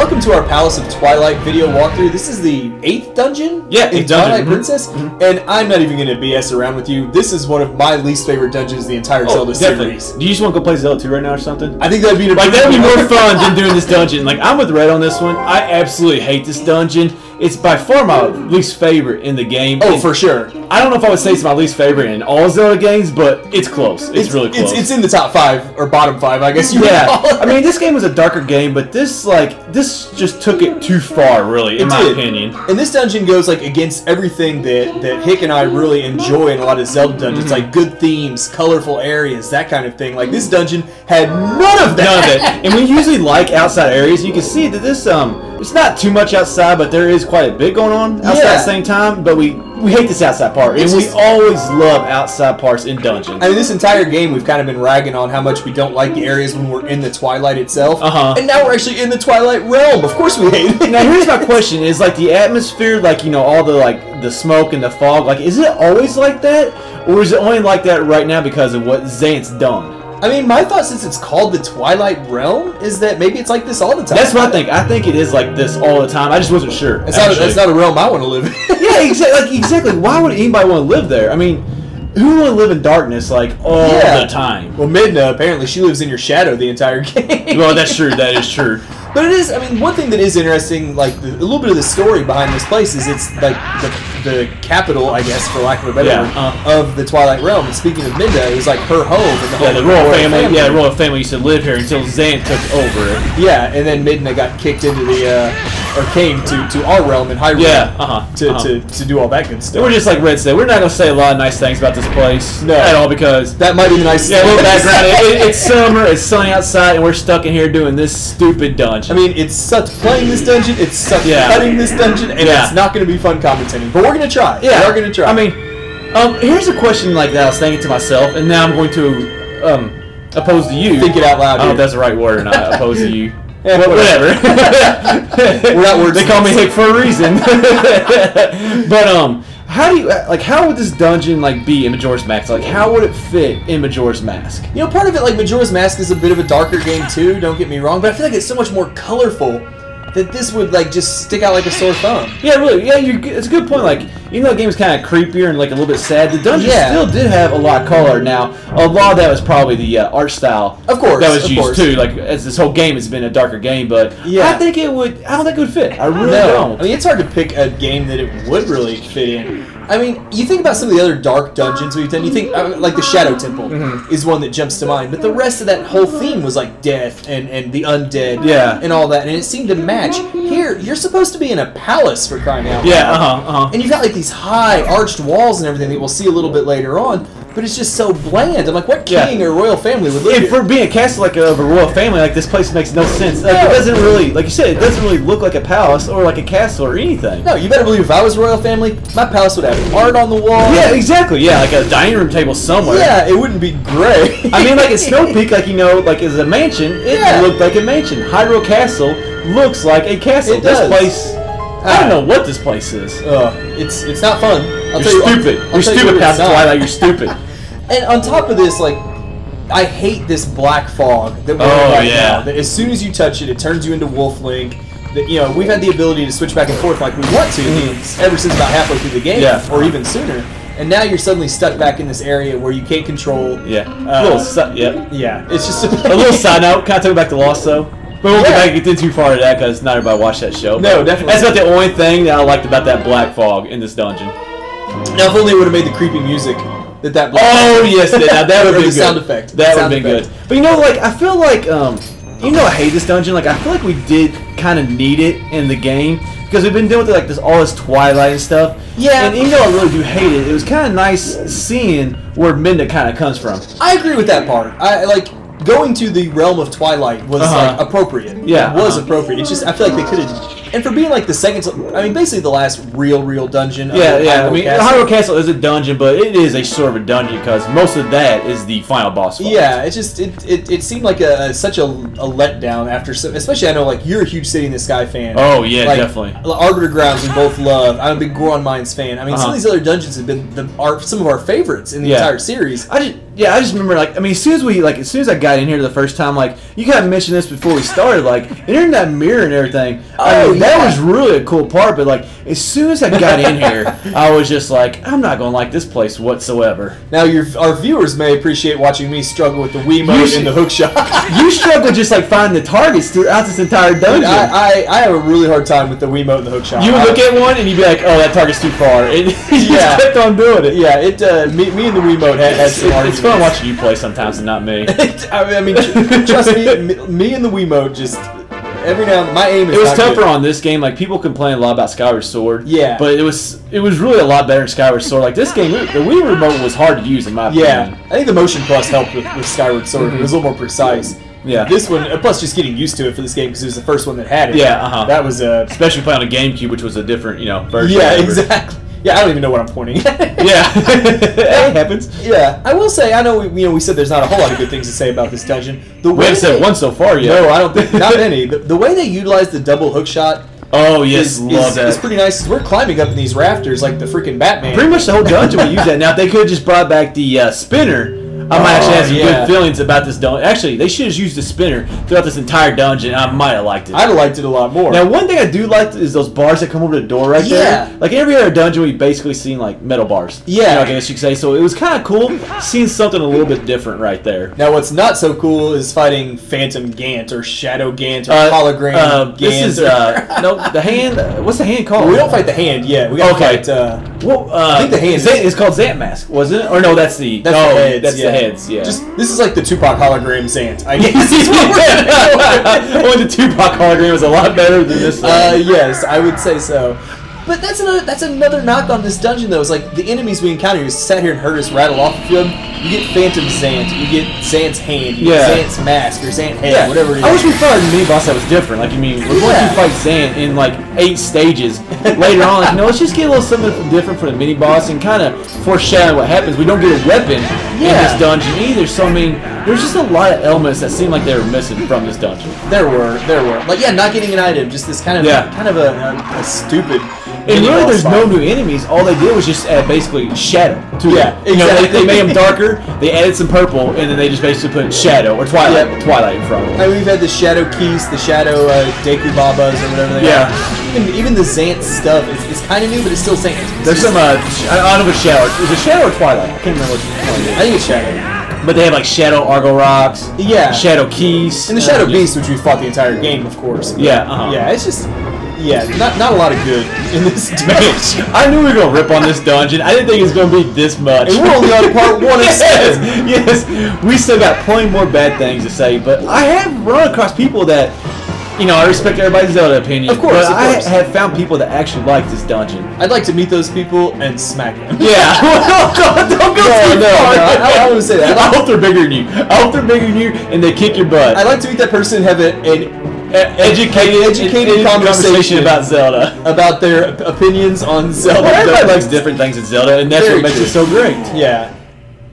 welcome to our Palace of Twilight video walkthrough. This is the 8th dungeon in Twilight Princess, and I'm not even going to BS around with you. This is one of my least favorite dungeons in the entire Zelda series. Do you just want to go play Zelda 2 right now or something? I think that'd be like that'd be more fun than doing this dungeon. Like, I'm with Red on this one. I absolutely hate this dungeon. It's by far my least favorite in the game. Oh, for sure. I don't know if I would say it's my least favorite in all Zelda games, but it's close. It's really close. It's in the top 5 or bottom 5, I guess you would call it. I mean, this game was a darker game, but this just took it too far, really, in my opinion. And this dungeon goes like against everything that Hick and I really enjoy in a lot of Zelda dungeons, like good themes, colorful areas, that kind of thing. Like, this dungeon had none of that. None of it. And we usually like outside areas. You can see that this it's not too much outside, but there is quite a bit going on outside at the same time. But we hate this outside part, and we always love outside parts in dungeons. I mean, this entire game we've kind of been ragging on how much we don't like the areas when we're in the Twilight itself. And now we're actually in the Twilight Realm. Of course we hate it. Now here's my question: is like the atmosphere, like, you know, all the smoke and the fog, like, is it always like that, or is it only like that right now because of what Zant's done? I mean, my thought, since it's called the Twilight Realm, is that maybe it's like this all the time. That's what I think. I think it is like this all the time. I just wasn't sure. It's not a realm I want to live in. Yeah, exactly. Why would anybody want to live there? I mean, who would live in darkness like all the time? Well, Midna, apparently she lives in your shadow the entire game. Well, that's true. That is true. But it is, I mean, one thing that is interesting, like a little bit of the story behind this place is it's like the capital, I guess, for lack of a better word, of the Twilight Realm. And speaking of Midna, it was like her home. And the royal family. Yeah, the royal family used to live here until Zant took over it. Yeah, and then Midna got kicked into or came to our realm in Hyrule. To do all that good stuff. We're just like Red said, we're not gonna say a lot of nice things about this place at all, because that might be the nicest. Yeah, a little background. It's summer, it's sunny outside, and we're stuck in here doing this stupid dungeon. I mean, it sucks playing this dungeon, it sucks cutting this dungeon, and it's not going to be fun commentating. But we're going to try. Yeah, we're going to try. I mean, here's a question like that I was thinking to myself, and now I'm going to oppose to you. Think it out loud. I don't know if that's the right word or not, oppose to you. Yeah, whatever. We're not words. They call me Hick for a reason. But how would this dungeon be in Majora's Mask? Like, how would it fit in Majora's Mask? You know, part of it, like, Majora's Mask is a bit of a darker game too, don't get me wrong, but I feel like it's so much more colorful that this would just stick out like a sore thumb. Yeah, really. Yeah, it's a good point. Like, even though the game is kind of creepier and a little bit sad, the dungeon still did have a lot of color. Now, a lot of that was probably the art style, of course, that was used too. Like, as this whole game has been a darker game, but I don't think it would fit. I really don't. I mean, it's hard to pick a game that it would really fit in. I mean, you think about some of the other dark dungeons we've done, you think, like the Shadow Temple is one that jumps to mind, but the rest of that whole theme was like death and the undead and all that, and it seemed to match. Here, you're supposed to be in a palace, for crying out loud. And you've got like these high arched walls and everything that we'll see a little bit later on, but it's just so bland. I'm like, what king or royal family would live here? For being a castle of a royal family, like, this place makes no sense. Like, it doesn't really, like you said, it doesn't really look like a palace or like a castle or anything. No, you better believe if I was a royal family, my palace would have art on the wall. Yeah, exactly. Yeah, like a dining room table somewhere. Yeah, it wouldn't be great. I mean, like at Snow Peak, like, you know, like as a mansion, it looked like a mansion. Hyrule Castle looks like a castle. This place, I don't know what this place is. It's not fun. You're stupid. You're stupid, Past Twilight. You're stupid. And on top of this, like, I hate this black fog that we're in right now. That as soon as you touch it, it turns you into Wolf Link. That, you know, we've had the ability to switch back and forth like we want to ever since about halfway through the game, or even sooner. And now you're suddenly stuck back in this area where you can't control. It's just a little side note. Kind of talking back to Lost, though. But we'll get too far into that because not everybody watched that show. No, definitely. That's about the only thing that I liked about that black fog in this dungeon. Now, if only it would have made the creepy music. That black yes, that would have been good. Sound effect. That would have been good. But you know, like, I feel like, you know, I hate this dungeon. Like, I feel like we did kind of need it in the game because we've been dealing with all this Twilight and stuff. Yeah. And even though I really do hate it, it was kind of nice seeing where Midna kind of comes from. I agree with that part. I like going to the realm of Twilight was like appropriate. Yeah, it was appropriate. It's just I feel like they could have, and for being like the second, I mean, basically the last real dungeon. I mean, Hyrule Castle is a dungeon, but it is a sort of a dungeon because most of that is the final boss fight. Yeah, it's just it seemed like such a letdown after, especially I know like you're a huge City in the Sky fan. Oh yeah, like, definitely. Arbiter Grounds we both love. I'm a big Goron Mines fan. I mean, some of these other dungeons have been some of our favorites in the entire series. Yeah, I just remember, like, I mean, as soon as I got in here the first time, like, you kind of mentioned this before we started, like, entering that mirror and everything. I mean, that was really a cool part, but, like, as soon as I got in here, I was just like, I'm not going to like this place whatsoever. Now, our viewers may appreciate watching me struggle with the Wiimote and the hookshot. You struggle just, like, finding the targets throughout this entire dungeon. I have a really hard time with the Wiimote and the hookshot. You would look at one and you'd be like, oh, that target's too far. And you just kept on doing it. Yeah, me and the Wiimote had some It's fun watching you play sometimes and not me. I mean, trust me and the Wiimote just every now and then, my aim is. It was not tougher good. on this game. Like, people complain a lot about Skyward Sword. Yeah, but it was really a lot better in Skyward Sword. Like, this game, the Wii remote was hard to use in my opinion. Yeah, I think the Motion Plus helped with Skyward Sword. It was a little more precise. Yeah. This one, plus just getting used to it for this game because it was the first one that had it. Yeah, That was especially playing on a GameCube, which was a different, version. Yeah, exactly. Yeah, I don't even know what I'm pointing at. Yeah, it happens. Yeah, I will say, I know we said there's not a whole lot of good things to say about this dungeon. We haven't said one so far yet. No, I don't think, not many. The way they utilize the double hook shot. Oh yes, love that. It's pretty nice. 'Cause we're climbing up in these rafters like the freaking Batman. Pretty much the whole dungeon we use that. Now, if they could have just brought back the spinner, I might actually have some good feelings about this dungeon. Actually, they should have used the spinner throughout this entire dungeon. I might have liked it. I'd have liked it a lot more. Now, one thing I do like is those bars that come over the door right there. Like, in every other dungeon, we've basically seen, like, metal bars. Yeah. I guess you could say. So it was kind of cool seeing something a little bit different right there. Now, what's not so cool is fighting Phantom Gant or Shadow Gant or Hologram Gant. This is, no, the hand. What's the hand called? We don't fight the hand yet. We gotta fight, I think the hand is called Zant Mask, wasn't it? Or no, that's the heads. That's the heads, yeah. This is like the Tupac hologram Zant. I guess. Well, the Tupac hologram was a lot better than this one. Yes, I would say so. But that's another knock on this dungeon, though. It's like the enemies we encounter, you sat here and heard us rattle off a few of them. You get Phantom Zant, you get Zant's hand, you get Zant's mask, or Zant head, whatever it is. I wish we fought a mini boss that was different. Like, we're going to fight Zant in like 8 stages later on. Like, let's just get a little something different for the mini boss and kind of foreshadow what happens. We don't get a weapon in this dungeon either. So, there's just a lot of elements that seem like they were missing from this dungeon. There were. Like, not getting an item, just this kind of a stupid. And really, there's no new enemies. All they did was just add basically shadow to them. Exactly. They made them darker. They added some purple, and then they just basically put shadow or Twilight in front of them. We've had the shadow keys, the shadow Deku Babas, or whatever they are. Even the Zant stuff, it's kind of new, but it's still Zant. There's some I don't know if it's shadow. Is it shadow or Twilight? I can't remember which one it is. I think it's shadow. But they have like Shadow Argo Rocks, Shadow Keys, and the Shadow Beast, which we fought the entire game, of course. But it's just. Yeah, not a lot of good in this dungeon. I knew we were going to rip on this dungeon. I didn't think it was going to be this much. And we're only on part 1 of 7. Yes, we still got plenty more bad things to say, but I have run across people that, I respect everybody's Zelda opinion. Of course, I have found people that actually like this dungeon. I'd like to meet those people and smack them. Yeah. Don't go too far. I wouldn't say that. I hope they're bigger than you. I hope they're bigger than you and they kick your butt. I'd like to meet that person and have an educated conversation about Zelda, about their opinions on Zelda. Well, everybody likes different things in Zelda, and that's what makes it so great. Yeah,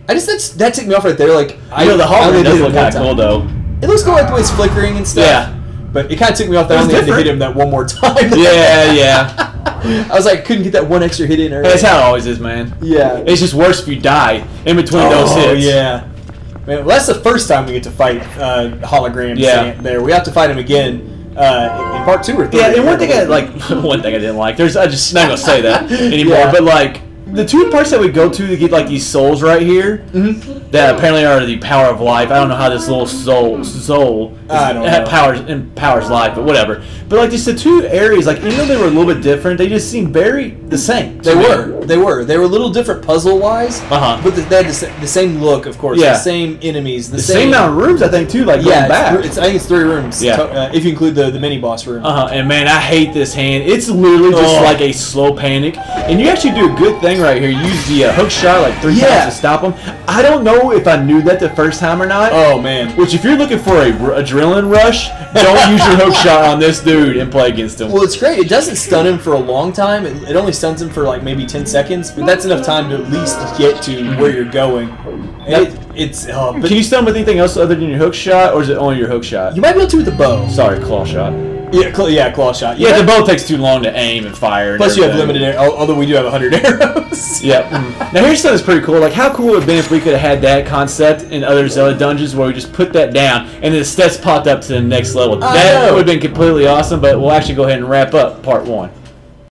that took me off right there. Like, the hologram does look kind of cool though. It looks cool, like the way it's flickering and stuff. Yeah, but it kind of took me off that I only had to hit him that one more time. Yeah. I was like, couldn't get that one extra hit in early. That's how it always is, man. Yeah, it's just worse if you die in between those hits. Oh yeah. Man, well, that's the first time we get to fight hologram there. We have to fight him again in part 2 or 3. Yeah, and one thing I didn't like. I'm just not gonna say that anymore. But like the 2 parts that we go to get like these souls right here, that apparently are the power of life. I don't know how this little soul powers life, but whatever. But like just the 2 areas, like even though they were a little bit different, they just seemed very the same. They were a little different puzzle wise, but they had the same look, of course. The same enemies, the same amount of rooms, I think too. Like going back, I think it's 3 rooms. If you include the mini boss room. And man, I hate this hand. It's literally just like a slow panic, and you actually do a good thing right here. You use the hook shot like 3 times to stop them. I don't know if I knew that the first time or not. Oh man! Which if you're looking for a adrenaline rush, don't use your hook shot on this dude and play against him. Well, it's great. It doesn't stun him for a long time. It only stuns him for like maybe 10 seconds, but that's enough time to at least get to where you're going. Can you stun him with anything else other than your hook shot, or is it only your hook shot? You might be able to with the bow. Sorry, claw shot. Yeah, claw shot. Yeah, the bow takes too long to aim and fire. Plus, you have limited, although we do have 100 arrows. Yep. Now, here's something that's pretty cool. Like, how cool would it have been if we could have had that concept in other Zelda dungeons where we just put that down and the stats popped up to the next level? That would have been completely awesome, but we'll actually go ahead and wrap up part 1.